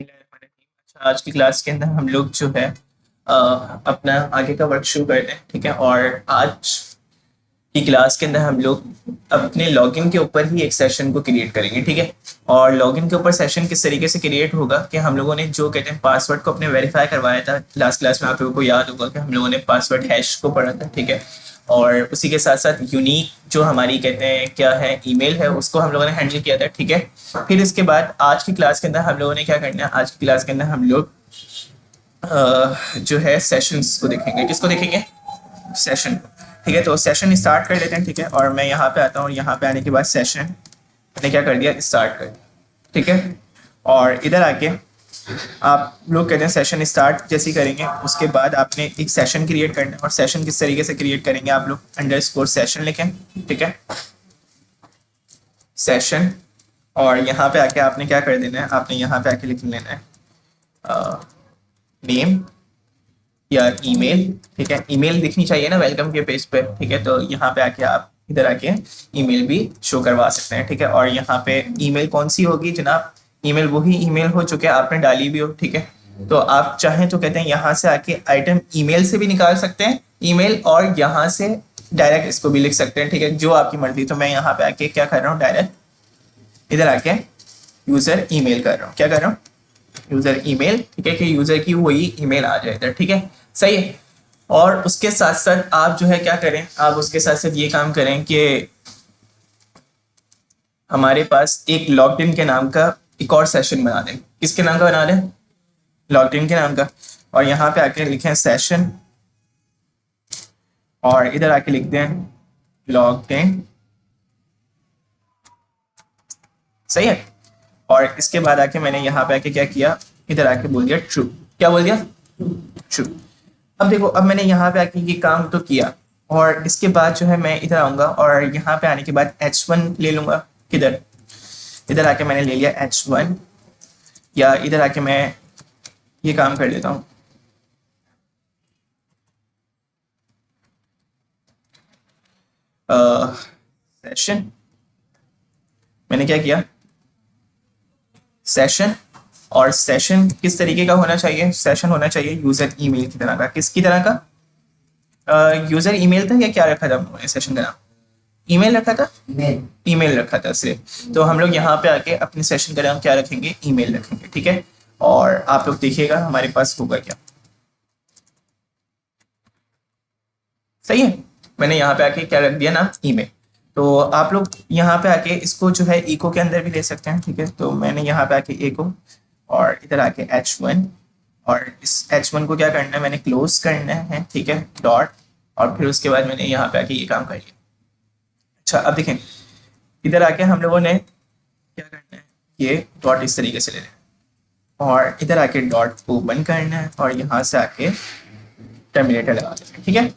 अच्छा, आज की क्लास के अंदर हम लोग जो है अपना आगे का वर्क शुरू करते हैं। ठीक है, और आज की क्लास के अंदर हम लोग अपने लॉगिन के ऊपर ही एक सेशन को क्रिएट करेंगे। ठीक है, और लॉगिन के ऊपर सेशन किस तरीके से क्रिएट होगा कि हम लोगों ने जो कहते हैं पासवर्ड को अपने वेरीफाई करवाया था लास्ट क्लास में। आप लोगों को याद होगा कि हम लोगों ने पासवर्ड हैश को पढ़ा था। ठीक है, और उसी के साथ साथ यूनिक जो हमारी कहते हैं क्या है ईमेल है, उसको हम लोगों ने हैंडल किया था। ठीक है, फिर इसके बाद आज की क्लास के अंदर हम लोगों ने क्या करना है, आज की क्लास के अंदर हम लोग जो है सेशंस को देखेंगे। किसको देखेंगे? सेशन को। ठीक है, तो सेशन स्टार्ट कर लेते हैं। ठीक है, और मैं यहाँ पे आता हूँ, यहाँ पे आने के बाद सेशन मैंने क्या कर दिया, स्टार्ट कर दिया। ठीक है, और इधर आके आप लोग कहते हैं सेशन स्टार्ट जैसे ही करेंगे उसके बाद आपने एक सेशन क्रिएट करना है। और सेशन किस तरीके से क्रिएट करेंगे, आप लोग अंडरस्कोर सेशन लिखें। ठीक है, सेशन, और यहाँ पे आके आपने क्या कर देना है, आपने यहाँ पे आके लिख लेना है नेम या ईमेल। ठीक है, ईमेल दिखनी चाहिए ना वेलकम के पेज पे। ठीक है, तो यहाँ पे आके आप इधर आके ईमेल भी शो करवा सकते हैं। ठीक है, और यहाँ पे ईमेल कौन सी होगी जनाब? ईमेल वही ईमेल हो चुके आपने डाली भी हो। ठीक है, तो आप चाहें तो कहते हैं यहाँ से आके आइटम ईमेल से भी निकाल सकते हैं ईमेल, और यहाँ से डायरेक्ट इसको भी लिख सकते हैं। ठीक है, जो आपकी मर्जी। तो मैं यहाँ पे आके क्या कर रहा हूँ, डायरेक्ट इधर आके यूजर ईमेल कर रहा हूँ। क्या कर रहा हूँ? User email. ठीक है, कि यूजर की वही ईमेल आ जाए इधर। ठीक है, सही है। और उसके साथ साथ आप जो है क्या करें, आप उसके साथ साथ ये काम करें कि हमारे पास एक लॉग्ड के नाम का एक और सेशन बना दें। किसके नाम का बना दें? लॉग्ड के नाम का। और यहाँ पे आके लिखें सेशन, और इधर आके लिख दें लॉग्ड। सही है, और इसके बाद आके मैंने यहाँ पे आके क्या किया, इधर आके बोल दिया ट्रू। क्या बोल दिया? ट्रू। अब देखो, अब मैंने यहाँ पे आके ये काम तो किया, और इसके बाद जो है मैं इधर आऊंगा, और यहाँ पे आने के बाद H1 ले लूंगा। किधर? इधर आके मैंने ले लिया H1, या इधर आके मैं ये काम कर लेता हूँ, सेशन। मैंने क्या किया, सेशन। और सेशन किस तरीके का होना चाहिए? सेशन होना चाहिए यूजर ईमेल की तरह का। किसकी तरह का? यूजर ईमेल था या क्या रखा था हम लोगों ने सेशन का नाम? ईमेल रखा था। ईमेल रखा था सिर्फ। तो हम लोग यहाँ पे आके अपने सेशन का नाम क्या रखेंगे? ईमेल रखेंगे। ठीक है, और आप लोग देखिएगा हमारे पास होगा क्या। सही है, मैंने यहाँ पे आके क्या रख दिया नाम? ईमेल। तो आप लोग यहाँ पे आके इसको जो है इको के अंदर भी ले सकते हैं। ठीक है, तो मैंने यहाँ पे आके इको, और इधर आके H1, और इस H1 को क्या करना है, मैंने क्लोज करना है। ठीक है, डॉट, और फिर उसके बाद मैंने यहाँ पे आके ये काम कर लिया। अच्छा, अब देखें, इधर आके हम लोगों ने क्या करना है, ये डॉट इस तरीके से ले लेना है, और इधर आके डॉट को बंद करना है, और यहाँ से आके टर्मिनेटर लगा देना है। ठीक है,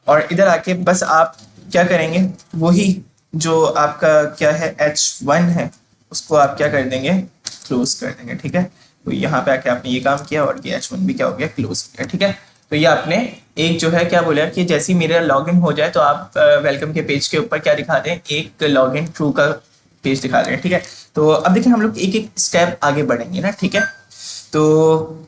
और इधर आके बस आप क्या करेंगे, वही जो आपका क्या है H1 है, उसको आप क्या कर देंगे, क्लोज कर देंगे। ठीक है, तो यहाँ पे आके आपने ये काम किया, और ये H1 भी क्या हो गया, क्लोज किया। ठीक है, तो ये आपने एक जो है क्या बोला कि जैसे ही मेरा लॉगिन हो जाए तो आप वेलकम के पेज के ऊपर क्या दिखा दें, एक लॉगिन ट्रू का पेज दिखा दें। ठीक है, तो अब देखिए हम लोग एक एक स्टेप आगे बढ़ेंगे ना। ठीक है, तो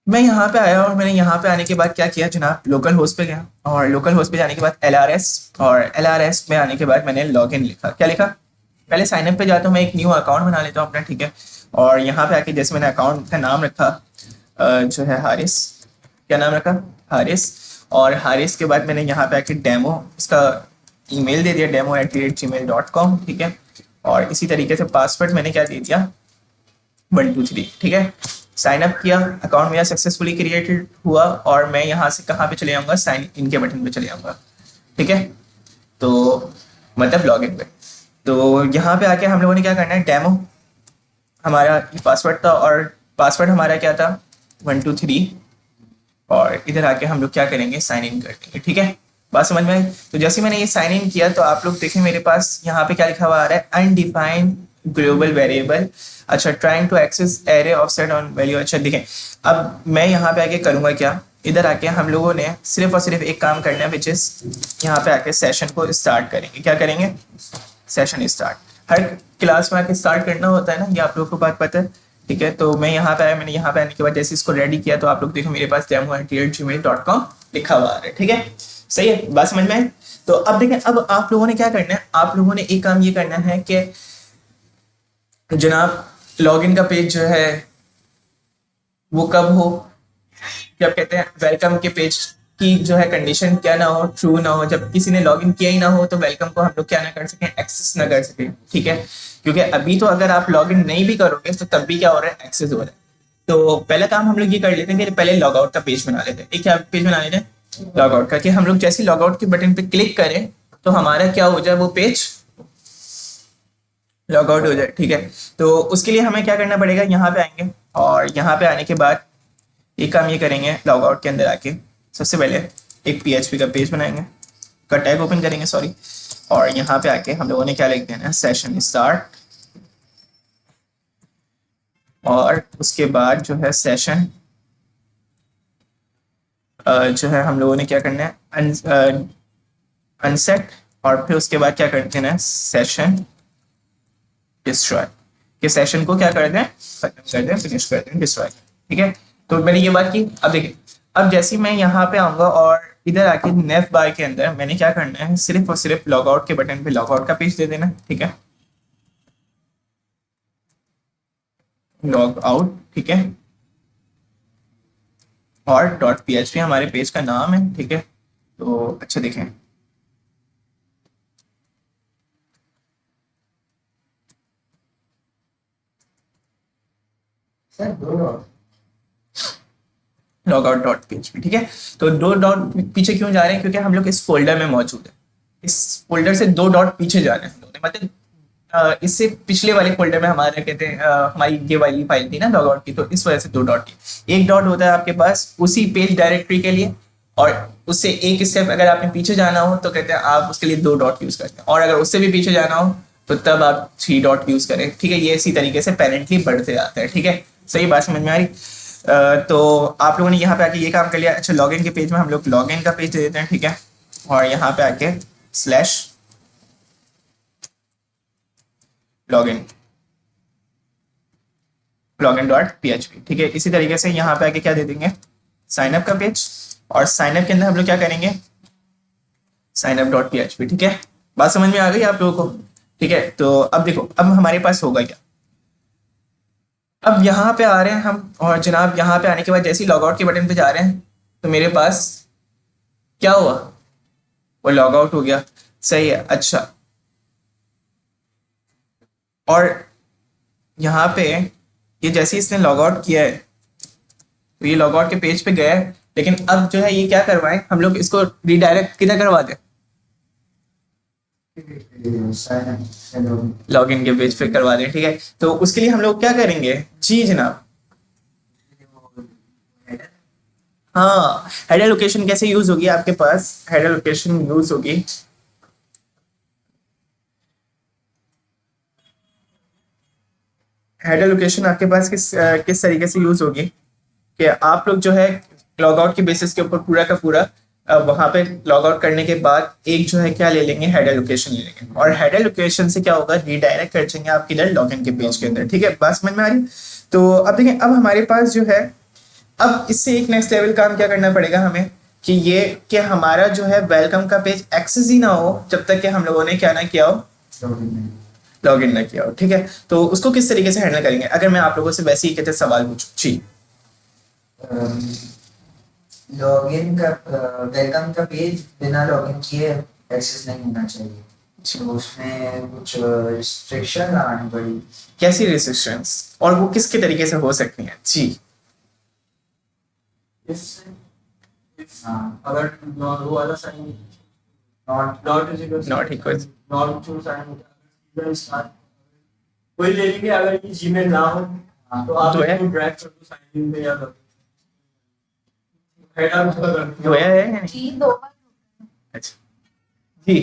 मैं यहाँ पे आया, और मैंने यहाँ पे आने के बाद क्या किया जनाब, लोकल होस्ट पे गया, और लोकल होस्ट पे जाने के बाद LRS, और LRS में आने के बाद मैंने लॉगिन लिखा। क्या लिखा? पहले साइन अप पे जाता हूँ, मैं एक न्यू अकाउंट बना लेता हूँ अपना। ठीक है, और यहाँ पे आके जैसे मैंने अकाउंट का नाम रखा जो है हारिस। क्या नाम रखा? हारिस। और हारिस के बाद मैंने यहाँ पे आके डेमो, इसका ईमेल दे दिया demo@gmail.com। ठीक है, और इसी तरीके से पासवर्ड मैंने क्या दे दिया, 123। ठीक है, साइन अप किया, अकाउंट मेरा सक्सेसफुली क्रिएटेड हुआ, और मैं यहाँ से कहाँ पे चले जाऊँगा, साइन इन के बटन पे चले जाऊँगा। ठीक है, तो मतलब लॉगिन पे। तो यहाँ पे आके हम लोगों ने क्या करना है, डेमो हमारा पासवर्ड था, और पासवर्ड हमारा क्या था, 123, और इधर आके हम लोग क्या करेंगे, साइन इन कर देंगे। ठीक है, बात समझ में आई? तो जैसे मैंने ये साइन इन किया तो आप लोग देखें मेरे पास यहाँ पे क्या लिखा हुआ आ रहा है, अनडिफाइंड ग्लोबल वेरिएबल। अच्छा, trying to access array offset on value. अच्छा देखें, अब मैं यहाँ पे आके करूँगा क्या, इधर आके हम लोगों ने सिर्फ और सिर्फ एक काम करना है, विच इज यहाँ पे आके सेशन को स्टार्ट करेंगे। क्या करेंगे? Session start. हर क्लास में आके स्टार्ट करना होता है ना, ये आप लोगों को बात पता है। ठीक है, तो मैं यहाँ पे आया, मैंने यहाँ पे आने के बाद जैसे इसको रेडी किया तो आप लोग देखो मेरे पास demo@gmail.com लिखा हुआ आ रहा है। ठीक है, सही है, बात समझ में आए। तो अब देखें, अब आप लोगों ने क्या करना है, आप लोगों ने एक काम ये करना है कि जनाब लॉगिन का पेज जो है वो कब हो, जब कहते हैं वेलकम के पेज की जो है कंडीशन क्या ना हो, ट्रू ना हो, जब किसी ने लॉगिन किया ही ना हो तो वेलकम को हम लोग क्या ना कर सकें, एक्सेस ना कर सकें। ठीक है, क्योंकि अभी तो अगर आप लॉगिन नहीं भी करोगे तो तब भी क्या हो रहा है, एक्सेस हो रहा है। तो पहला काम हम लोग ये कर लेते हैं कि पहले लॉग आउट का पेज बना लेते हैं। एक क्या पेज बना लेते हैं, लॉग आउट का, कि हम लोग जैसे लॉग आउट के बटन पे क्लिक करें तो हमारा क्या हो जाए, वो पेज लॉग आउट हो जाए। ठीक है, तो उसके लिए हमें क्या करना पड़ेगा, यहाँ पे आएंगे और यहाँ पे आने के बाद एक काम ये करेंगे, लॉग आउट के अंदर आके सबसे पहले एक PHP का पेज बनाएंगे, का टैग ओपन करेंगे सॉरी, और यहाँ पे आके हम लोगों ने क्या लिख देना है, सेशन स्टार्ट, और उसके बाद जो है सेशन जो है हम लोगों ने क्या करना है, अनसेट, और फिर उसके बाद क्या कर देना है, सेशन डिस्ट्रॉय, के सेशन को क्या कर दें, खत्म कर दें, फिनिश कर दें, डिस्ट्रॉय। ठीक है, तो मैंने ये बात की। अब देखिए, अब जैसे मैं यहाँ पे आऊंगा और इधर आके नेव बार के अंदर मैंने क्या करना है, सिर्फ और सिर्फ लॉग आउट के बटन पे लॉग आउट का पेज दे देना। ठीक है, लॉग आउट, ठीक है, और .php हमारे पेज का नाम है। ठीक है, तो अच्छा देखें, सर दो डॉट logout.php। ठीक है, तो दो डॉट पीछे क्यों जा रहे हैं, क्योंकि हम लोग इस फोल्डर में मौजूद है, इस फोल्डर से दो डॉट पीछे जा रहे हैं हम लोग, मतलब इससे पिछले वाले फोल्डर में हमारे कहते हैं हमारी ये वाली फाइल थी ना लॉगआउट की, तो इस वजह से दो डॉट की। एक डॉट होता है आपके पास उसी पेज डायरेक्टरी के लिए, और उससे एक स्टेप अगर आपने पीछे जाना हो तो कहते हैं आप उसके लिए दो डॉट यूज करते हैं, और अगर उससे भी पीछे जाना हो तो तब आप थ्री डॉट यूज करें। ठीक है, ये इसी तरीके से पेरेंटली बढ़ते जाते हैं। ठीक है, सही बात समझ में आ रही। तो आप लोगों ने यहाँ पे आके ये काम कर लिया। अच्छा, लॉगिन के पेज में हम लोग लॉगिन का पेज दे देते हैं। ठीक है, और यहाँ पे आके स्लैश लॉगिन, login.php। ठीक है, इसी तरीके से यहाँ पे आके क्या दे देंगे, साइन अप का पेज, और साइन अप के अंदर हम लोग क्या करेंगे, signup.php। ठीक है, बात समझ में आ गई आप लोगों को। ठीक है, तो अब देखो, अब हमारे पास होगा क्या, अब यहाँ पे आ रहे हैं हम, और जनाब यहाँ पे आने के बाद जैसे ही लॉग आउट के बटन पे जा रहे हैं तो मेरे पास क्या हुआ, वो लॉग आउट हो गया। सही है, अच्छा, और यहाँ पे ये जैसे ही इसने लॉग आउट किया है तो ये लॉग आउट के पेज पे गया है, लेकिन अब जो है ये क्या करवाएं, हम लोग इसको रिडायरेक्ट किधर करवा दें, लॉगिन के पेज पे करवा दें। ठीक है, तो उसके लिए हम लोग क्या करेंगे, जी जनाब, हाँ, हेडर लोकेशन कैसे यूज होगी आपके पास, हेडर लोकेशन यूज होगी, हेडर लोकेशन आपके पास किस तरीके से यूज होगी कि आप लोग जो है लॉग आउट के बेसिस के ऊपर पूरा का पूरा वहां पे लॉग आउट करने के बाद एक जो है क्या ले लेंगे, हेडर लोकेशन ले लेंगे, और हेडर लोकेशन से क्या होगा, रीडायरेक्ट कर देंगे आपके इधर लॉगिन के पेज के अंदर। ठीक है, बात समझ में आ रही। तो अब देखें, अब हमारे पास जो है, अब इससे एक नेक्स्ट लेवल काम क्या करना पड़ेगा हमें, कि ये कि हमारा जो है वेलकम का पेज एक्सेस ही ना हो जब तक कि हम लोगों ने क्या ना किया हो, लॉग इन ना किया हो। ठीक है, तो उसको किस तरीके से हैंडल करेंगे, अगर मैं आप लोगों से वैसे ही कहते सवाल पूछूं जी, लॉगिन का वेलकम का पेज बिना लॉगिन किए एक्सेस नहीं होना चाहिए, तो उसमें कुछ रिस्ट्रिक्शन लगानी पड़ी। कैसी रिस्ट्रिक्शंस और वो किसके तरीके से हो सकती हैं जी, हाँ, अगर वो वाला sign not equal, not to sign start कोई ले लेंगे, अगर ये जीमेल ना हो तो आप तो है, इसको ड्रैग कर दो साइन इन पे या कर हेडर जो है या नहीं? जी दो बार अच्छा जी,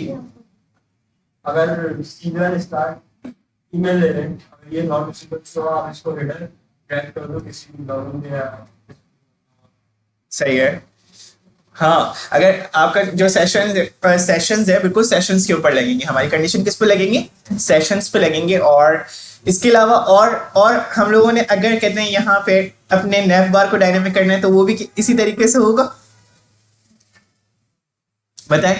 अगर सीजन स्टार्ट ईमेल ले लें, अगर ये नॉट इक्वल तो आप इसको हेडर ड्रैग कर दो किसी भी लॉगिन में या सही है। हाँ, अगर आपका जो सेशंस है बिल्कुल सेशंस के ऊपर लगेंगे, हमारी कंडीशन किस पे लगेंगे, सेशंस पे लगेंगे। और इसके अलावा और हम लोगों ने अगर कहते हैं यहाँ पे अपने नेफ बार को डायनेमिक करना है तो वो भी इसी तरीके से होगा, बताएं।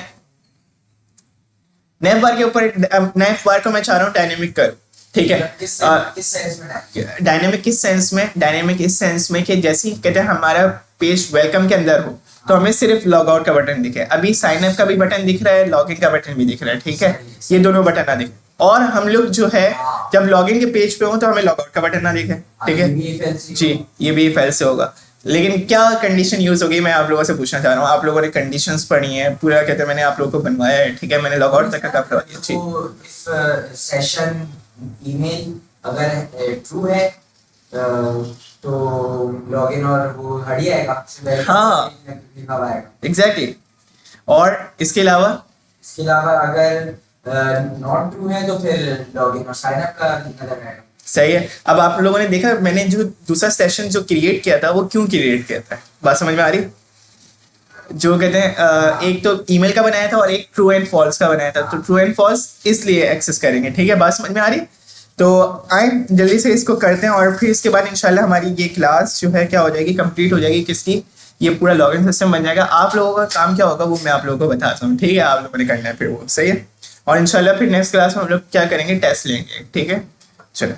नेफ बार के ऊपर, नेफ बार को मैं चाह रहा हूँ डायनेमिक करूँ, ठीक है। किस सेंस में है? डायनेमिक किस सेंस में, डायनेमिक इस सेंस में कि जैसे ही कहते हैं हमारा पेज वेलकम के अंदर हो तो हमें सिर्फ लॉग आउट का बटन दिखे, अभी साइन अप का भी बटन दिख रहा है, लॉग इन का बटन भी दिख रहा है, ठीक है। ये दोनों बटन ना दिखे, और हम लोग जो है जब लॉग इन के पेज पे हो तो हमें लॉग आउट का बटन ना दिखे, ठीक है जी। ये भी फेल से होगा, लेकिन क्या कंडीशन यूज होगी मैं आप लोगों से पूछना चाह रहा हूँ। आप लोगों ने कंडीशंस पढ़ी हैं, पूरा कहते हैं मैंने आप लोगों को बनवाया है, ठीक है, मैंने लॉग आउट तक का काम करवा दिया जी। तो इफ सेशन ईमेल अगर ट्रू है तो लॉगिन और वो हट जाएगा, हाँ लिखा हुआ आएगा। एग्जैक्टली। और इसके अलावा इसके अलावा अगर नॉट ट्रू है तो फिर लॉगिन और साइन अप का नजर आएगा। सही है। अब आप लोगों ने देखा मैंने जो दूसरा सेशन जो क्रिएट किया था वो क्यों क्रिएट किया था, बात समझ में आ रही। जो कहते हैं एक तो ईमेल का बनाया था और एक ट्रू एंड फॉल्स का बनाया था, तो ट्रू एंड फॉल्स इसलिए एक्सेस करेंगे, ठीक है, बात समझ में आ रही। तो आए जल्दी से इसको करते हैं और फिर इसके बाद इंशाल्लाह हमारी ये क्लास जो है क्या हो जाएगी, कंप्लीट हो जाएगी, किसकी, ये पूरा लॉगिन सिस्टम बन जाएगा। आप लोगों का काम क्या होगा वो मैं आप लोगों को बताता हूँ, ठीक है, आप लोगों ने करना है फिर वो, सही है। और इंशाल्लाह फिर नेक्स्ट क्लास में हम लोग क्या करेंगे, टेस्ट लेंगे, ठीक है। चलो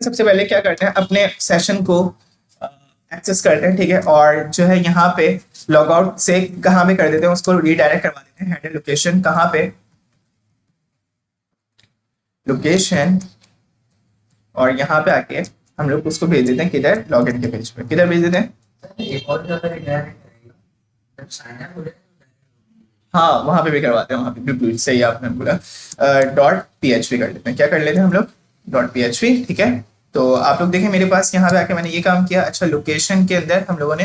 सबसे पहले क्या करते हैं, अपने सेशन को एक्सेस करते हैं, ठीक है, और जो है यहाँ पे लॉग आउट से कहाँ पे कर देते हैं, उसको रीडायरेक्ट करवा देते हैं, हेडर लोकेशन कहाँ पे, लोकेशन, और यहाँ पे आके हम लोग उसको भेज देते हैं किधर, लॉगिन के पेज पे, किधर भेज देते हैं, एक और जगह रिडायरेक्ट करेगा जब साइन अप हो जाए। हाँ वहां पे भी करवाते हैं, वहां पे बिल्कुल सही आपने बोला। डॉट पी एच पी कर लेते हैं, क्या कर लेते हैं हम लोग, डॉट पी एच पी, ठीक है। तो आप लोग देखें मेरे पास यहाँ पे आके मैंने ये काम किया। अच्छा, लोकेशन के अंदर हम लोगों ने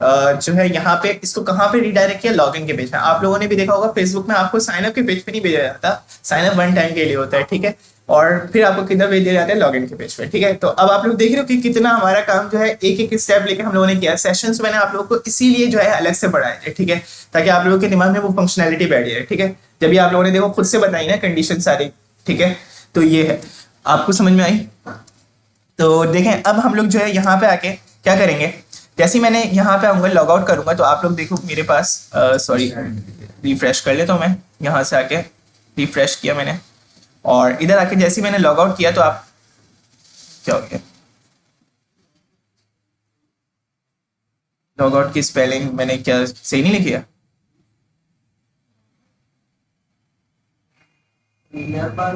जो है यहाँ पे इसको कहाँ पे रिडायरेक्ट किया, लॉगिन के पेज में। आप लोगों ने भी देखा होगा फेसबुक में आपको साइन अप के पेज पे नहीं भेजा जाता, साइन अप वन टाइम के लिए होता है, ठीक है, और फिर आपको किधर भेज दिया जाता है, लॉगिन के पेज पे, ठीक है। तो अब आप लोग देख रहे हो कि कितना हमारा काम जो है एक एक स्टेप लेके हम लोगों ने किया। सेशंस मैंने आप लोगों को इसीलिए जो है अलग से पढ़ाए थे, ठीक है, ताकि आप लोगों के दिमाग में वो फंक्शनैलिटी बैठ जाए, ठीक है। जब भी आप लोगों ने देखो खुद से बताई ना कंडीशन सारी, ठीक है, तो ये है, आपको समझ में आई। तो देखें अब हम लोग जो है यहाँ पे आके क्या करेंगे, जैसे ही मैंने यहाँ पे आऊंगा लॉग आउट करूंगा तो आप लोग देखो मेरे पास, सॉरी रिफ्रेश कर लेता हूँ मैं, यहाँ से आके रिफ्रेश किया मैंने, और इधर आके जैसे ही मैंने लॉग आउट किया तो आप, क्या हो गया, लॉग आउट की स्पेलिंग मैंने क्या सही नहीं लिखी है, नेफ बार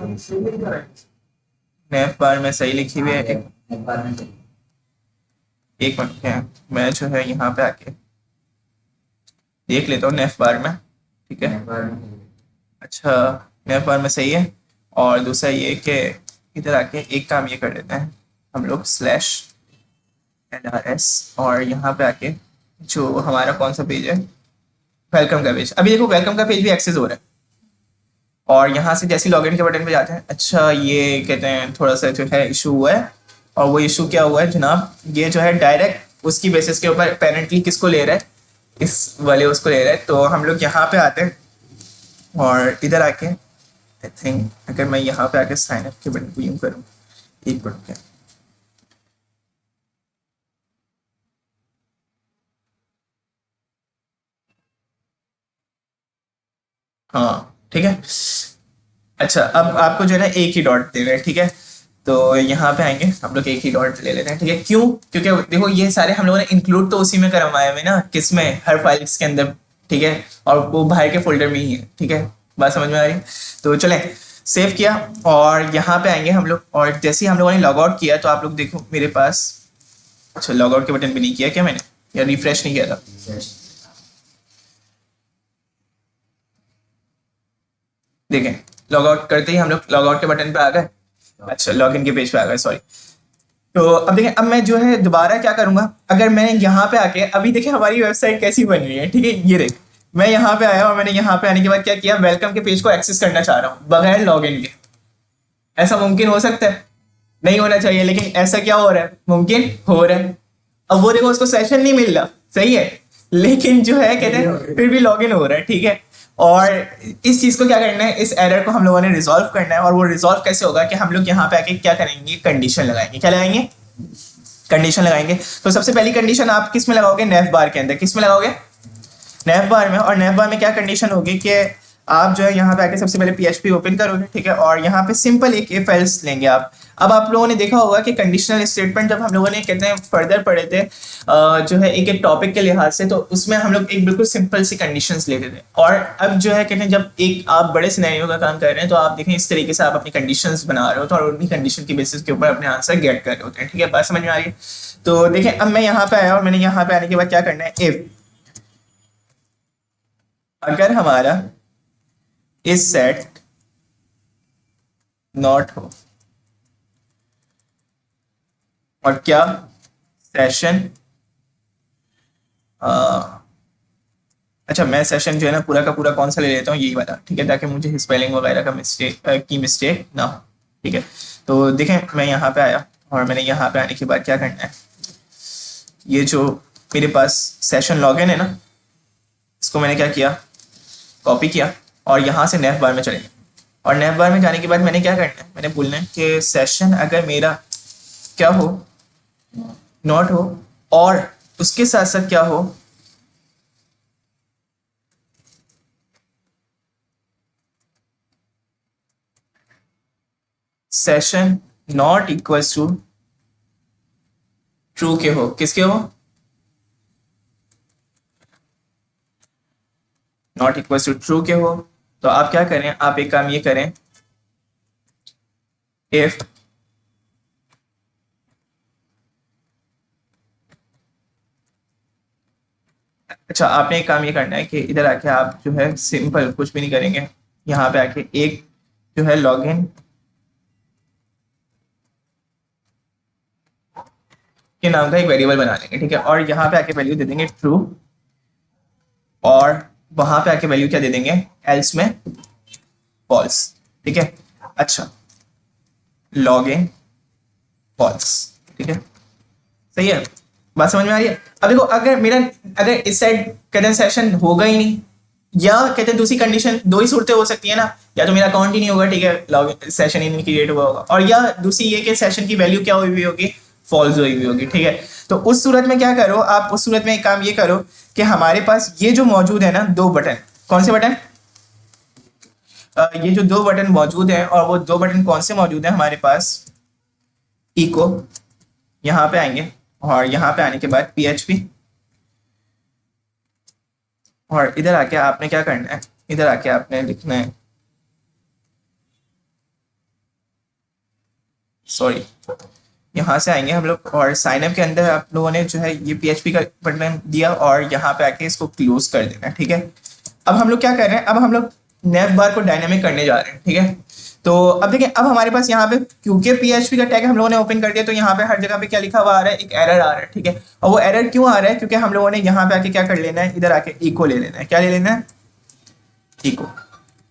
में सही लिखी हुई है, एक बार में चलिए। एक मिनट क्या है? मैं जो है यहाँ पे आके देख लेता हूँ नेफ बार में, ठीक है। एक बार में चलिए। अच्छा, नेफ बार में सही है। और दूसरा ये कि इधर आके एक काम ये कर लेते हैं हम लोग, स्लैश LRS, और यहाँ पे आके जो हमारा कौन सा पेज है, वेलकम का पेज। अभी देखो वेलकम का पेज भी एक्सेस हो रहा है, और यहाँ से जैसे लॉगिन के बटन पे जाते हैं, अच्छा ये कहते हैं थोड़ा सा जो है इशू हुआ है, और वो इशू क्या हुआ है जनाब, ये जो है डायरेक्ट उसकी बेसिस के ऊपर पेरेंटली किसको ले रहा है, इस वाले उसको ले रहा है। तो हम लोग यहाँ पे आते हैं और इधर आके आई थिंक अगर मैं यहाँ पे आके साइन अप के बटन को यूं करूँ, एक मिनट क्या, हाँ ठीक है, अच्छा, अब आपको जो है ना एक ही डॉट देना है, ठीक है। तो यहाँ पे आएंगे हम लोग, एक ही डॉट ले लेते हैं, ठीक है। क्यों? क्योंकि देखो ये सारे हम लोगों ने इंक्लूड तो उसी में करवाए हुए ना, किसमें, हर फाइल्स के अंदर, ठीक है। और वो बाहर के फोल्डर में ही है, ठीक है। बात समझ में आ रही है? तो चलें, सेव किया और यहाँ पे आएंगे हम लोग, और जैसे ही हम लोगों ने लॉग आउट किया तो आप लोग देखो मेरे पास, अच्छा लॉग आउट के बटन पे नहीं किया क्या मैंने, या रिफ्रेश नहीं किया था? देखें, लॉग आउट करते ही हम लोग लॉग आउट के बटन पे आ गए, अच्छा लॉग इन के पेज पे आ गए, सॉरी। तो अब देखें, अब मैं जो है दोबारा क्या करूंगा, अगर मैं यहाँ पे आके, अभी देखें हमारी वेबसाइट कैसी बन रही है, ठीक है। ये देख, मैं यहाँ पे आया और मैंने यहाँ पे आने के बाद क्या किया, वेलकम के पेज को एक्सेस करना चाह रहा हूँ बगैर लॉगिन के। ऐसा मुमकिन हो सकता है? नहीं होना चाहिए, लेकिन ऐसा क्या हो रहा है, मुमकिन हो रहा है। अब वो देखो उसको सेशन नहीं मिल रहा, सही है, लेकिन जो है कहते हैं फिर भी लॉगिन हो रहा है, ठीक है। और इस चीज को क्या करना है, इस एरर को हम लोगों ने रिजॉल्व करना है। और वो रिजॉल्व कैसे होगा कि हम लोग यहाँ पे आके क्या करेंगे, कंडीशन लगाएंगे। क्या लगाएंगे? कंडीशन लगाएंगे। तो सबसे पहली कंडीशन आप किस में लगाओगे, नेव बार के अंदर। किस में लगाओगे? नेव बार में। और नेव बार में क्या कंडीशन होगी कि आप जो है यहाँ पे आके सबसे पहले PHP ओपन करोगे, ठीक है। और यहाँ पे सिंपल एक इफ एल्स लेंगे आप। अब आप लोगों ने देखा होगा कि कंडीशनल स्टेटमेंट जब हम लोगों ने कहते हैं फर्दर पढ़े थे जो है एक एक टॉपिक के लिहाज से, तो उसमें हम लोग एक बिल्कुल सिंपल सी कंडीशंस लेते थे। और अब जो है कहते हैं जब एक आप बड़े सिनेरियो का काम कर रहे हैं तो आप देखें इस तरीके से आप अपनी कंडीशंस बना रहे हो, तो और उन्हीं कंडीशन की बेसिस के ऊपर अपने आंसर गेट कर रहे होते हैं, ठीक है। बात समझ में आ रही है? तो देखें, अब मैं यहाँ पे आया और मैंने यहाँ पे आने के बाद क्या करना है, इफ अगर हमारा इस सेट नॉट हो, और क्या सेशन, अच्छा मैं सेशन जो है ना पूरा का पूरा कौन सा ले लेता हूँ, यही वाला, ठीक है, ताकि मुझे स्पेलिंग वगैरह का मिस्टेक ना हो, ठीक है। तो देखें मैं यहाँ पे आया और मैंने यहाँ पे आने के बाद क्या करना है, ये जो मेरे पास सेशन लॉगिन है ना, इसको मैंने क्या किया, कॉपी किया और यहाँ से नेव बार में चले गए। और नेव बार में जाने के बाद मैंने क्या करना है, मैंने बोलना है कि सेशन अगर मेरा क्या हो, नॉट हो, और उसके साथ साथ क्या हो, session not equals to true के हो। किसके हो? नॉट इक्वल्स टू ट्रू के हो। तो आप क्या करें, आप एक काम ये करें, इफ अच्छा आपने एक काम ये करना है कि इधर आके आप जो है सिंपल कुछ भी नहीं करेंगे, यहाँ पे आके एक जो है लॉगिन के नाम का एक वेरिएबल बना लेंगे, ठीक है। और यहाँ पे आके वैल्यू दे देंगे ट्रू, और वहां पे आके वैल्यू क्या दे देंगे, एल्स में फॉल्स, ठीक है। अच्छा लॉगिन फॉल्स, ठीक है, सही है। बात समझ में आ रही है? अब देखो, अगर इस साइड कहते हैं सेशन होगा ही नहीं, या कहते हैं दूसरी कंडीशन, दो ही सूरतें हो सकती है ना, या तो मेरा अकाउंट ही नहीं होगा, ठीक है, लॉगिन सेशन ही नहीं क्रिएट हुआ होगा, और या दूसरी ये कि सेशन की वैल्यू क्या हुई हुई होगी, फॉल्स हुई हुई होगी, ठीक है। तो उस सूरत में क्या करो आप, उस सूरत में एक काम ये करो कि हमारे पास ये जो मौजूद है ना दो बटन, कौन से बटन, ये जो दो बटन मौजूद हैं, और वो दो बटन कौन से मौजूद हैं हमारे पास, इको, यहाँ पे आएंगे और यहाँ पे आने के बाद PHP, और इधर आके आपने क्या करना है, इधर आके आपने लिखना है, सॉरी, यहाँ से आएंगे हम लोग और साइन अप के अंदर आप लोगों ने जो है ये PHP का बटन दिया और यहाँ पे आके इसको क्लोज कर देना है, ठीक है। अब हम लोग क्या कर रहे हैं, अब हम लोग नेव बार को डायनेमिक करने जा रहे हैं, ठीक है। तो अब देखें, अब हमारे पास यहाँ पे क्योंकि PHP का टैग हम लोगों ने ओपन कर दिया, तो यहाँ पे हर जगह पे क्या लिखा हुआ आ रहा है, एक एरर आ रहा है, ठीक है। और वो एरर क्यों आ रहा है, क्योंकि हम लोगों ने यहाँ पे आके क्या कर लेना है, इधर आके इको ले लेना है। क्या ले लेना है? इको।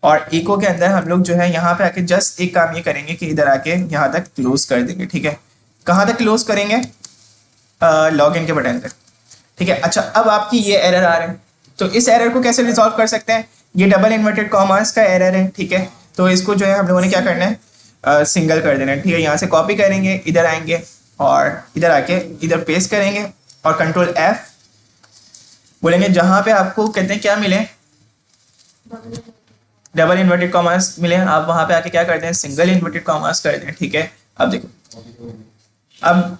और इको के अंदर हम लोग जो है यहाँ पे आके जस्ट एक काम ये करेंगे कि इधर आके यहाँ तक क्लोज कर देंगे, ठीक है। कहाँ तक क्लोज करेंगे? लॉग इन के बटन तक, ठीक है। अच्छा अब आपकी ये एरर आ रहे हैं, तो इस एरर को कैसे रिजॉल्व कर सकते हैं, ये डबल इन्वर्टेड कॉमास का एरर है, ठीक है। तो इसको जो है हम लोगों ने क्या करना है, सिंगल कर देना है, ठीक है। यहाँ से कॉपी करेंगे, इधर आएंगे और इधर आके इधर पेस्ट करेंगे और कंट्रोल F बोलेंगे, जहाँ पे आपको कहते हैं क्या मिले, डबल इन्वर्टेड कॉमास मिले, आप वहां पे आके क्या करते हैं, सिंगल इन्वर्टेड कॉमास करते हैं, ठीक है। अब देखो, अब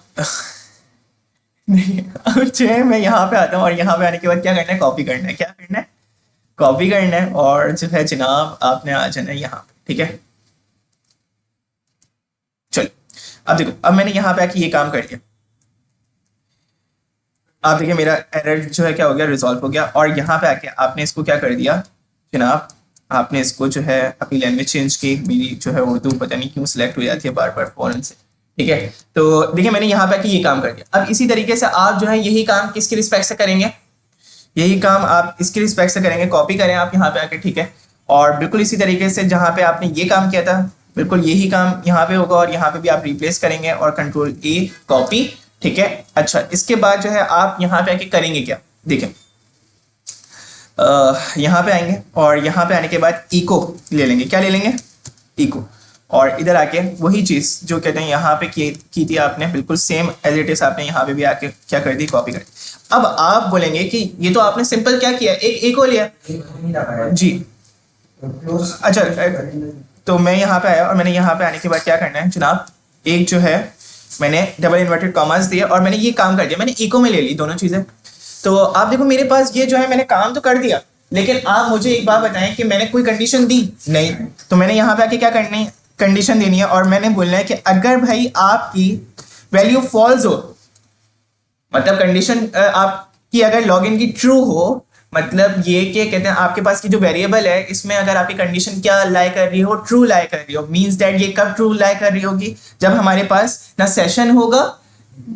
नहीं, अब जो है मैं यहाँ पे आता हूँ और यहाँ पे आने के बाद क्या करना है, कॉपी करना है, क्या करना है, कॉपी करना है, और जो है जनाब आपने आ जाना है यहाँ पे, ठीक है। चलो अब देखो, अब मैंने यहाँ पे आके ये काम कर दिया, आप देखिए मेरा एरर जो है क्या हो गया, रिजॉल्व हो गया। और यहाँ पे आके आपने इसको क्या कर दिया जनाब, आपने इसको जो है अपनी लैंग्वेज चेंज की, मेरी जो है उर्दू पता नहीं क्यों सिलेक्ट हो जाती है बार बार फौरन से, ठीक है। तो देखिए मैंने यहाँ पे आके ये काम कर दिया। अब इसी तरीके से आप जो है यही काम किसकी रिस्पेक्ट से करेंगे, यही काम आप इसकी रिस्पेक्ट से करेंगे, कॉपी करें आप यहाँ पे आके, ठीक है। और बिल्कुल इसी तरीके से जहाँ पे आपने ये काम किया था बिल्कुल यही काम यहाँ पे होगा, और यहाँ पे भी आप रिप्लेस करेंगे और कंट्रोल ए कॉपी, ठीक है। अच्छा, इसके बाद जो है आप यहाँ पे आके करेंगे क्या, देखें, यहाँ पे आएंगे और यहाँ पे आने के बाद इको ले लेंगे, क्या ले लेंगे, इको, और इधर आके वही चीज जो कहते हैं यहाँ पे की थी आपने, बिल्कुल सेम एज इट इज आपने यहाँ पे भी आके क्या कर दी, कॉपी कर दी। अब आप बोलेंगे कि ये तो आपने सिंपल क्या किया, एक इको लिया जी, अच्छा। तो मैं यहाँ पे आया और मैंने यहाँ पे आने के बाद क्या करना है जनाब, एक जो है मैंने डबल इन्वर्टेड कॉमास दिए और मैंने ये काम कर दिया, मैंने इको में ले ली दोनों चीजें। तो आप देखो मेरे पास ये जो है मैंने काम तो कर दिया, लेकिन आप मुझे एक बात बताएं कि मैंने कोई कंडीशन दी नहीं। तो मैंने यहाँ पे आके क्या करनी है, कंडीशन देनी है, और मैंने बोलना है कि अगर भाई आपकी वैल्यू फॉल्स हो, मतलब कंडीशन आपकी अगर लॉगिन की ट्रू हो, मतलब ये कि कहते हैं आपके पास की जो वेरिएबल है इसमें अगर आपकी कंडीशन क्या लाई कर रही हो, ट्रू लाई कर रही हो, मींस दैट ये कब ट्रू लाई कर रही होगी, जब हमारे पास ना सेशन होगा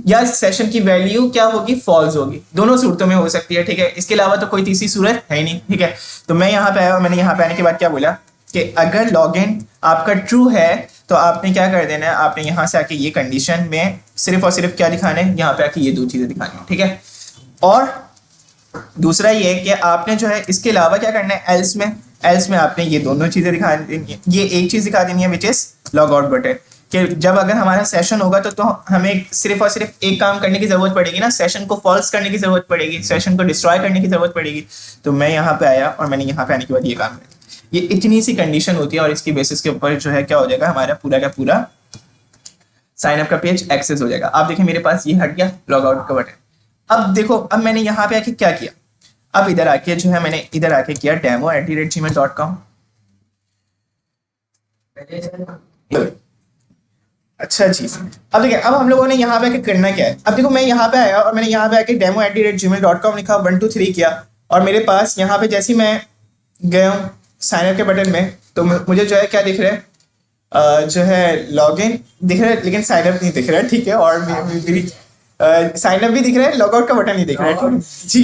या सेशन की वैल्यू क्या होगी, फॉल्स होगी। दोनों सूरतों में हो सकती है, ठीक है, इसके अलावा तो कोई तीसरी सूरत है ही नहीं, ठीक है। तो मैं यहाँ पे आया और मैंने यहाँ पे आने के बाद क्या बोला कि अगर लॉगिन आपका ट्रू है तो आपने क्या कर देना है, आपने यहाँ से आके ये कंडीशन में सिर्फ और सिर्फ क्या दिखाना है, यहाँ पे आके ये दो चीजें दिखानी है, ठीक है। और दूसरा ये कि आपने जो है इसके अलावा क्या करना है, एल्स में आपने ये दोनों चीजें दिखा देनी है, ये एक चीज दिखा देनी है which is log out button, कि जब अगर हमारा सेशन होगा तो हमें सिर्फ और सिर्फ एक काम करने की जरूरत पड़ेगी ना, सेशन को फॉल्स करने की जरूरत पड़ेगी, सेशन को डिस्ट्रॉय करने की जरूरत पड़ेगी। तो मैं यहाँ पे आया और मैंने यहाँ पे आने के बाद ये काम किया, ये इतनी सी कंडीशन होती है और इसकी बेसिस के ऊपर जो है क्या हो जाएगा, हमारा पूरा का पूरा साइन अप का पेज एक्सेस हो जाएगा। आप देखिए मेरे पास ये हट गया लॉग आउट का बटन। अब देखो, अब मैंने यहाँ पे आके क्या किया, अब इधर आके जो है मैंने इधर आके किया demo@gmail.com। अच्छा जी, अब देखिए अब हम लोगों ने यहाँ पे आके करना क्या है, अब देखो मैं यहाँ पे आया और मैंने यहाँ पे आके demo@gmail.com लिखा, 1 2 3 किया, और मेरे पास यहाँ पे जैसे मैं गया हूँ साइन अप के बटन में, तो मुझे जो है क्या दिख रहा है, जो है लॉगिन दिख रहा है लेकिन साइन अप नहीं दिख रहा है, ठीक है। और मेरी साइन अप भी दिख रहा है, लॉग आउट का बटन नहीं दिख रहा है, ठीक है जी।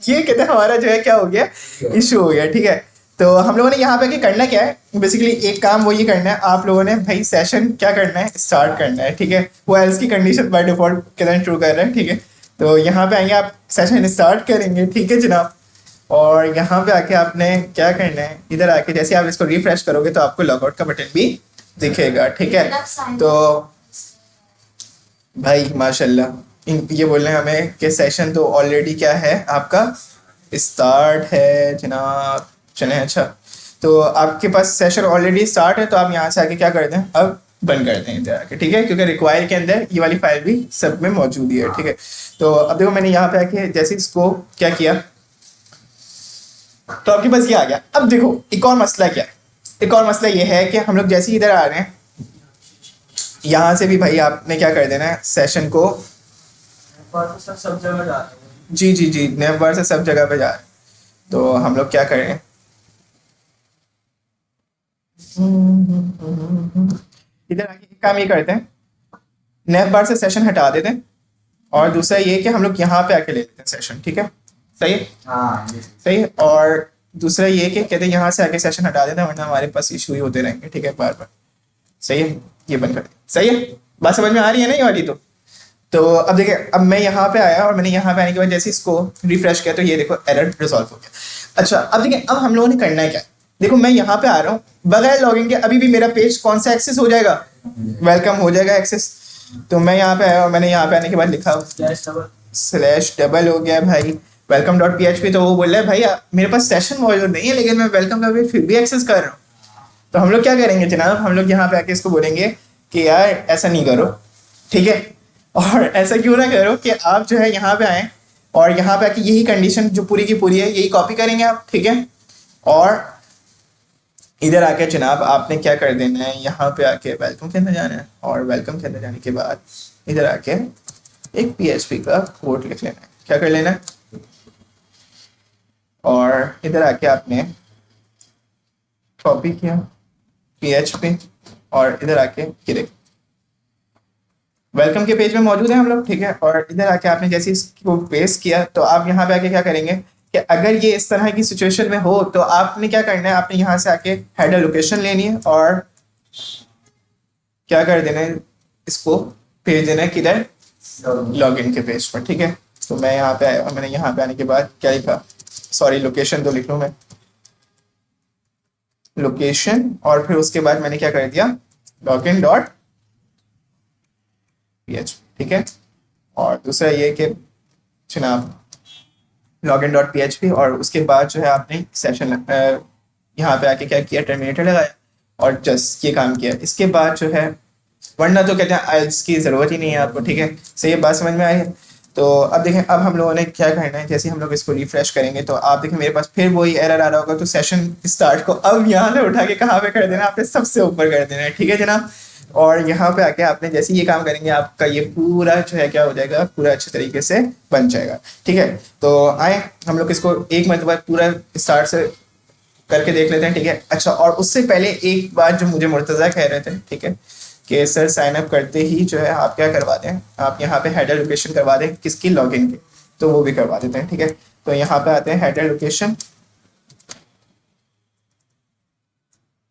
ये कहते हैं हमारा जो है क्या हो गया, इशू हो गया, ठीक है। तो हम लोगों ने यहाँ पे करना क्या है, बेसिकली एक काम वो ये करना है, आप लोगों ने भाई सेशन क्या करना है, स्टार्ट करना है, ठीक है। वो एल्स की कंडीशन बाय डिफॉल्ट कहते हैं ट्रू कर रहा है, ठीक है। तो यहाँ पे आएंगे, आप सेशन स्टार्ट करेंगे, ठीक है जनाब। और यहाँ पे आके आपने क्या करना है, इधर आके जैसे आप इसको रिफ्रेश करोगे तो आपको लॉग आउट का बटन भी दिखेगा, ठीक है। तो भाई माशाल्लाह ये बोल रहे हैं हमें कि सेशन तो ऑलरेडी क्या है आपका, स्टार्ट है जनाब, चलें। अच्छा, तो आपके पास सेशन ऑलरेडी स्टार्ट है, तो आप यहाँ से आके क्या करते हैं, अब बंद करते हैं इधर आके, ठीक है, क्योंकि रिक्वायर के अंदर ये वाली फाइल भी सब में मौजूद ही है, ठीक है। तो अब देखो मैंने यहाँ पे आके जैसे इसको क्या किया, तो आपके पास ये आ गया। अब देखो एक और मसला क्या है, एक और मसला ये है कि हम लोग जैसे इधर आ रहे हैं, यहाँ से भी भाई आपने क्या कर देना है, सेशन को सब जगह जा रहे हैं। जी जी जी, नेव बार से सब जगह पे जा रहे हैं। तो हम लोग क्या करें, इधर आके एक काम ये करते हैं, नेव बार से सेशन हटा देते हैं, और दूसरा ये कि हम लोग यहाँ पे आके ले लेते हैं सेशन, ठीक है, सही है, सही है। और दूसरा ये कि कहते हैं यहाँ से आके सेशन हटा देते हैं, वरना हमारे पास इशू ही होते रहेंगे, ठीक है, बार बार, सही है। ये बंद कर, सही है, बात समझ में आ रही है ना ये वाली। तो अब देखिए, अब मैं यहाँ पे आया और मैंने यहाँ पे आने के बाद जैसे इसको रिफ्रेश किया तो ये देखो एरर रिजॉल्व हो गया। अच्छा, अब देखिए अब हम लोगों ने करना है क्या, देखो मैं यहाँ पे आ रहा हूँ बगैर लॉगिन के, अभी भी मेरा पेज कौन सा एक्सेस हो जाएगा, वेलकम हो जाएगा एक्सेस। तो मैं यहाँ पे आया और मैंने यहाँ पे आने के बाद लिखा // हो गया भाई, वेलकम डॉट PHP, तो वो बोल रहा है भाई मेरे पास सेशन मौजूद नहीं है लेकिन मैं वेलकम का पेज फिर भी एक्सेस कर रहा हूँ। तो हम लोग क्या करेंगे जनाब, हम लोग यहाँ पे आके इसको बोलेंगे कि यार ऐसा नहीं करो, ठीक है। और ऐसा क्यों ना करो कि आप जो है यहाँ पे आए और यहाँ पे आके यही कंडीशन जो पूरी की पूरी है यही कॉपी करेंगे आप, ठीक है। और इधर आके जनाब आपने क्या कर देना है, यहाँ पे आके वेलकम के अंदर जाना है और वेलकम के अंदर जाने के बाद इधर आके एक PHP का कोड लिख लेना है। क्या कर लेना है, और इधर आके आपने कॉपी किया PHP और इधर आके ये देखो वेलकम के पेज में मौजूद है हम लोग, ठीक है। और इधर आके आपने जैसे इसको पेस्ट किया तो आप यहाँ पे आके क्या करेंगे कि अगर ये इस तरह की सिचुएशन में हो तो आपने क्या करना है, आपने यहाँ से आके हेडर लोकेशन लेनी है और क्या कर देना है, इसको भेज देना है किधर, लॉगिन के पेज पर, ठीक है। तो मैं यहाँ पे आया और मैंने यहाँ पे आने के बाद क्या लिखा, सॉरी लोकेशन तो लिख लूँ मैं, लोकेशन, और फिर उसके बाद मैंने क्या कर दिया, लॉगिन डॉट PHP, ठीक है। और दूसरा ये कि जनाब लॉगिन डॉट PHP और उसके बाद जो है आपने सेशन यहाँ पे आके क्या किया, टर्मिनेटर लगाया और जस्ट ये काम किया। इसके बाद जो है वरना तो कहते हैं आइल्स की ज़रूरत ही नहीं है आपको, ठीक है। सही बात समझ में आई है। तो अब देखें, अब हम लोगों ने क्या करना है, जैसे हम लोग इसको रिफ्रेश करेंगे तो आप देखें मेरे पास फिर वही एरर आ रहा होगा। तो सेशन स्टार्ट को अब यहाँ से उठा के कहाँ पे कर देना, आपने सबसे ऊपर कर देना है, ठीक है जनाब। और यहाँ पे आके आपने जैसे ये काम करेंगे आपका ये पूरा जो है क्या हो जाएगा, पूरा अच्छे तरीके से बन जाएगा, ठीक है। तो आए हम लोग इसको एक मरतबा पूरा स्टार्ट से करके देख लेते हैं, ठीक है। अच्छा, और उससे पहले एक बात जो मुझे मुर्तज़ा कह रहे थे, ठीक है, कि सर साइन अप करते ही जो है आप क्या करवा दें, आप यहाँ पे हेडर लोकेशन करवा दें किसकी, लॉगिन की, तो वो भी करवा देते हैं, ठीक है। तो यहाँ पे आते हैं हेडर लोकेशन,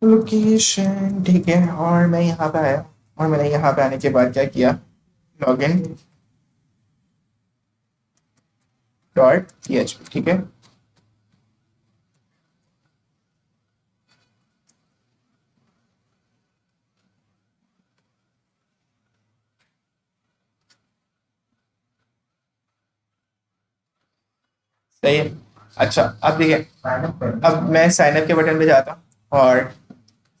लोकेशन, ठीक है। और मैं यहाँ पे आया और मैंने यहाँ पे आने के बाद क्या किया, लॉगिन डॉट PHP, ठीक है। सही है। अच्छा अब देखिए, अब मैं साइन अप के बटन पे जाता हूँ और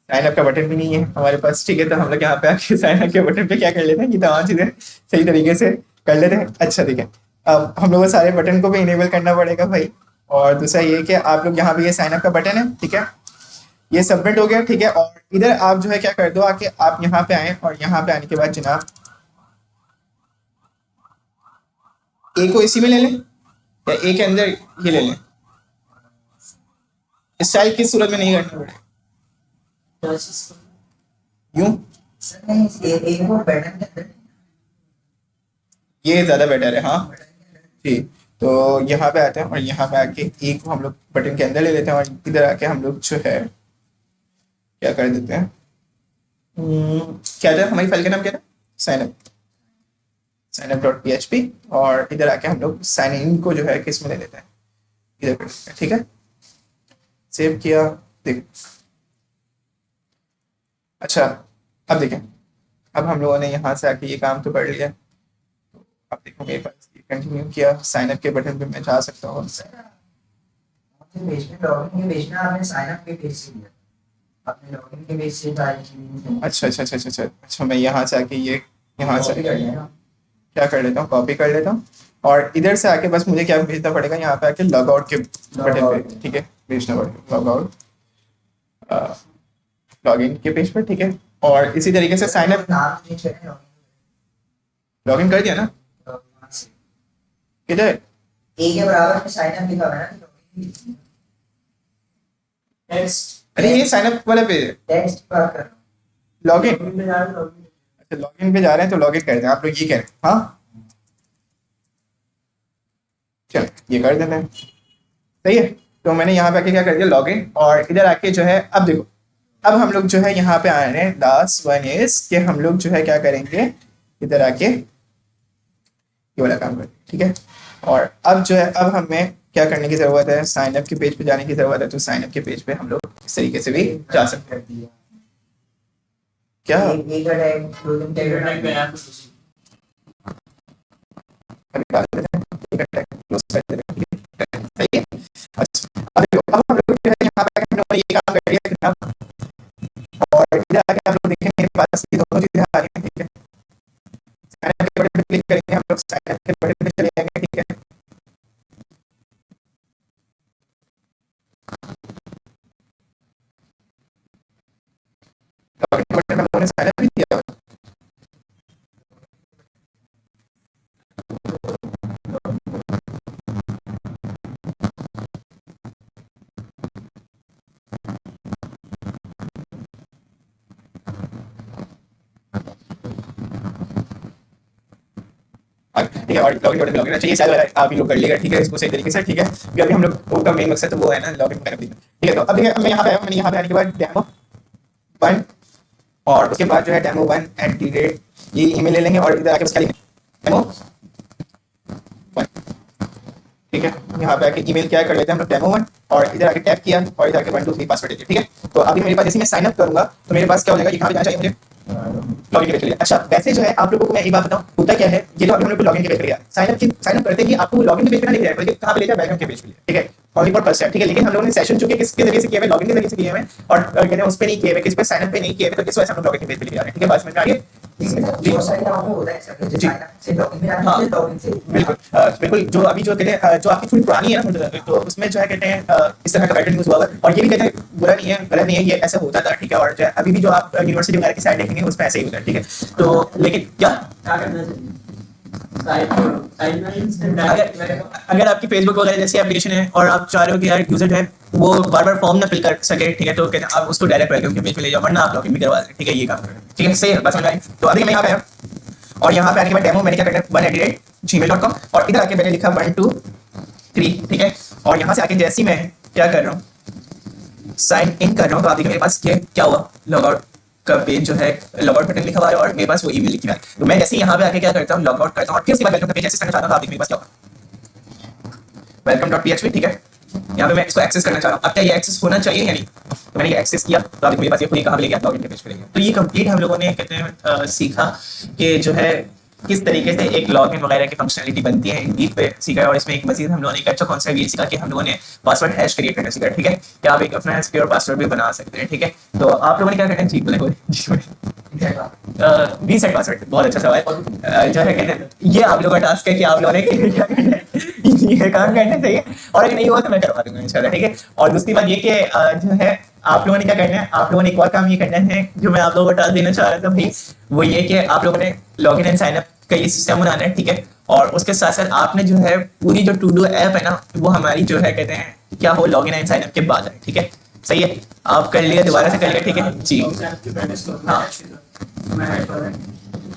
साइन अप का बटन भी नहीं है हमारे पास, ठीक है। तो हम लोग यहाँ पे आके साइन अप के बटन पे क्या कर लेते हैं, ये तमाम चीज़ें सही तरीके से कर लेते हैं। अच्छा ठीक है, अब हम लोग को सारे बटन को भी इनेबल करना पड़ेगा भाई। और दूसरा ये कि आप लोग यहाँ पे ये साइन अप का बटन है, ठीक है, ये सबमिट हो गया, ठीक है। और इधर आप जो है क्या कर दो, आके आप यहाँ पे आए और यहाँ पे आने के बाद जनाब ए को इसी में ले लें या ए के अंदर ये ले लें, स्टाइल किस सूरत में नहीं करना पड़ेगा, यूं, सर नहीं, एक वो बटन के अंदर ये ज्यादा बेटर है, हाँ ठीक। तो यहाँ पे आते हैं और यहाँ पे आके एक को हम लोग बटन के अंदर ले लेते हैं और इधर आके हम लोग जो है क्या कर देते हैं, क्या था हमारी फाइल का नाम, क्या था, साइन अप डॉट PHP। और इधर आके हम लोग साइन इन को जो है किस में ले लेते हैं, इधर कर देते हैं, ठीक है। सेव किया, देख, अच्छा अब देखें, अब हम लोगों ने यहाँ से आके ये काम तो कर लिया। तो अब देखो मेरे पास कंटिन्यू किया, साइन अप के बटन पे मैं जा सकता हूँ। पेज पे लॉगिन के पेज में आपने साइन अप के पेज से दिया, आपने लॉगिन के पेज से डाल की। अच्छा अच्छा अच्छा अच्छा अच्छा अच्छा, मैं यहाँ से आके ये यहाँ से कॉपी कर लेना। क्या कर लेता हूँ, कॉपी कर लेता हूँ और इधर से आके बस मुझे क्या भेजना पड़ेगा, यहाँ पे आके लॉग आउट के बटन पे, ठीक है, भेजना पड़ेगा लॉग आउट, लॉग इन के पेज पर, ठीक है। और इसी तरीके से साइन अप, नाम चेंज करें लॉग इन कर दिया ना, लॉगिन से किधर, ए के बराबर में साइन अप लिखा हुआ है ना, लॉगिन टेक्स्ट अरे ये साइन अप वाला पेज है, टेक्स्ट की बात कर रहा हूँ। लॉग इन, में जा रहे हो, अच्छा लॉग इन पे जा रहे हैं तो लॉग इन करते हैं, आप लोग ये करें, हाँ चलो ये कर देते हैं, सही है। तो मैंने यहाँ पे आके क्या कर दिया, लॉग इन, और इधर आके जो है अब देखो, अब हम लोग जो है यहाँ पे आए हैं, लास्ट वन इज कि हम लोग जो है क्या करेंगे, इधर आके ये वाला काम करेंगे, ठीक है। और अब जो है अब हमें क्या करने की जरूरत है, साइन अप के पेज पे जाने की जरूरत है। तो साइन अप के पेज पे हम लोग इस तरीके से भी जा सकते हैं, कर दिया क्या एक का टैग लॉगिन टैग टैग पे यार निकाल देते हैं, ठीक है, close कर देते हैं, ठीक है। करिए आप, और इधर आके आप लोग देखें मेरे पास ये दोनों चीजें आ रही हैं, ठीक है। साइन अप के बटन पे क्लिक करेंगे, हम लोग साइन अप के बटन पे चले जाएंगे, ठीक है। लॉगिन के बटन पे हम लोगों ने साइन अप भी किया हुआ है। ठीक है, और लॉगिन बटन लॉगिन चाहिए शायद आप ही लोग कर लेगा, ठीक है, इसको सही तरीके से, ठीक है। अभी हम लोग का मेन मकसद तो वो है ना लॉगिन करना, ठीक है। तो अब देखिए मैं यहाँ पे आया हूँ, मैंने यहाँ पे आने के बाद डेमो 1 और उसके बाद जो है डेमो 1 ये ईमेल ले लेंगे और इधर आके बस खाली डेमो 1, ठीक है। यहाँ पे आके ईमेल क्या कर लेते हैं हम लोग डेमो 1 और इधर आके टैप किया और इधर आके 1 2 3 पासवर्ड देते, ठीक है। तो अभी मेरे पास जैसे मैं साइन अप करूंगा तो मेरे पास क्या हो जाएगा, यहाँ पे जाना चाहिए मुझे लॉगिन के लिए। अच्छा, वैसे जो है आप लोगों को मैं एक बात बताऊं, होता क्या है, ये जो अभी हम लोग लॉगिन के पेज पे गया, साइन अप करते ही आपको लॉगिन के पेज पे ना ले जाए, बल्कि कहां पे ले जाए, वेलकम के पेज पे ले, ठीक है। ओनली फॉर फर्स्ट स्टेप, ठीक है। लेकिन हम लोगों ने सेशन चुके किसके जरिए से किए हुए, लॉगिन के जरिए से किए हुए और कहते हैं उस पे नहीं किए हुए, किस पे साइन अप पे नहीं किए हुए, तो किस वजह से हम लोग लॉगिन के पेज पे ले जा रहे हैं, ठीक है। बात समझ में आ गई जी। बहुत सारे गाँव में होता है ऐसा कि जी। साइन अप से लॉगिन में आना हाँ। चाहिए, लॉगिन से बिल्कुल बिल्कुल, जो अभी जो कहते हैं जो आपकी थोड़ी पुरानी है ना, तो उसमें जो है कहते हैं इस तरह का पैटर्न यूज हुआ हुआ है। और ये भी कहते हैं बुरा नहीं है, गलत नहीं है, ये ऐसा होता था, ठीक है। और जो है अभी भी जो आप यूनिवर्सिटी वगैरह की साइड देखेंगे उसमें ऐसे ही होता है, ठीक है। तो लेकिन क्या क्या करना चाहिए? साइन अगर आपकी फेसबुक वगैरह जैसी एप्लीकेशन है और आप चाह रहे हो कि यार यूजर जो है वो बार बार फॉर्म ना फिल कर सके, ठीक है, तो कहते हैं आप उसको डायरेक्ट वेलकम के पेज पे ले जाओ, वरना आप लॉगिन भी करवा दें, ठीक है। ये काम करें, ठीक है, सही है, बस समझ आए। तो अभी मैं यहाँ पे आया और यहाँ पे आने के बाद डेमो मैंने क्या करना है 1@gmail.com और इधर आके मैंने लिखा 1 2 3, ठीक है। और यहाँ से आके जैसे ही मैं क्या कर रहा हूँ साइन इन कर रहा हूँ, तो आप देखिए मेरे पास क्या हुआ, लॉग आउट का पेज जो है लॉग आउट बटन लिखा हुआ है और मेरे पास वो ईमेल लिखी हुई है। तो मैं जैसे ही यहाँ पे आके क्या करता हूँ, लॉग आउट करता हूँ और फिर उसके बाद वेलकम का पेज एक्सेस करना चाहता हूँ, तो आप देखिए मेरे पास क्या होगा, welcome.php, ठीक है। यहाँ पे मैं इसको एक्सेस करना चाह रहा हूँ, अब क्या ये एक्सेस होना चाहिए या नहीं, तो मैंने ये एक्सेस किया, तो आप मेरे पास ये खुद ही कहाँ पे ले गया, लॉगिन के पेज पे ले गया। तो ये कंप्लीट हम लोगों ने कहते हैं सीखा कि जो है किस तरीके से एक लॉगिन वगैरह की फंक्शनलिटी बनती है, इंडीड पे सीखा है। और इसमें एक मजीद हम लोगों ने एक अच्छा कॉन्सेप्ट ये सीखा कि हम लोगों ने पासवर्ड हैश क्रिएट करना सीखा, ठीक है, कि आप एक अपना सिक्योर पासवर्ड भी बना सकते हैं, ठीक है। तो आप लोगों ने क्या करना है, जी बोले रीसेट पासवर्ड, बहुत अच्छा सवाल जो है कहते हैं ये आप लोगों का टास्क है कि आप लोगों ने क्या करना है, ये काम करना चाहिए, और अगर नहीं हुआ तो मैं करवा दूंगा इंशाल्लाह, ठीक है। और दूसरी बात ये कि जो है आप लोगों ने क्या करना है, आप लोगों ने एक और काम ये करना है जो मैं आप लोगों को टास्क देना चाह रहा था भाई, वो ये कि आप लोगों ने लॉगिन एंड साइन अप का ये सिस्टम बनाना है, ठीक है। और उसके साथ साथ आपने जो है पूरी जो टू डू ऐप है ना, वो हमारी जो है कहते हैं क्या हो लॉगिन एंड साइन अप के बाद है, ठीक है, सही है। आप कर लिया, दोबारा से कर लिया, ठीक है जी, हाँ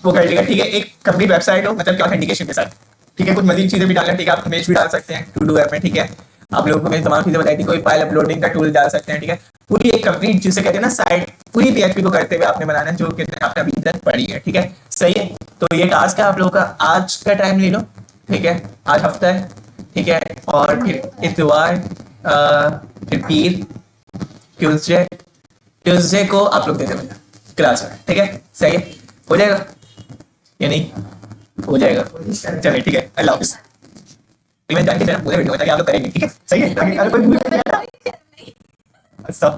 वो कर लिया, ठीक है। एक कंप्लीट वेबसाइट हो मतलब क्या ऑथेंटिकेशन के साथ, ठीक है, कुछ मजीद चीजें भी डालना, ठीक है, आप इमेज भी डाल सकते हैं टू डू ऐप में, ठीक है। आप लोगों को मैंने तमाम चीजें बताई थी, कोई फाइल अपलोडिंग का टूल डाल सकते हैं, ठीक है। पूरी एक कंप्लीट जिसे कहते हैं ना साइट पूरी पीएचपी को करते हुए आपने बनाना है, जो कहते हैं आपने अभी तक पढ़ी है, ठीक है, सही है। तो ये टास्क है आप लोगों का, आज का टाइम ले लो, ठीक है, आज हफ्ता है, ठीक है, और फिर इतवार, फिर पीर, ट्यूसडे को आप लोग देते हैं क्लास में, ठीक है, सही है, हो जाएगा या नहीं हो जाएगा, चलिए ठीक है, अल्लाह हाफिज़। मैं जान के तेरा पूरे वीडियो ताकि आप लोग करेंगे, ठीक है, सही है, ताकि अगर कोई भूल गया अच्छा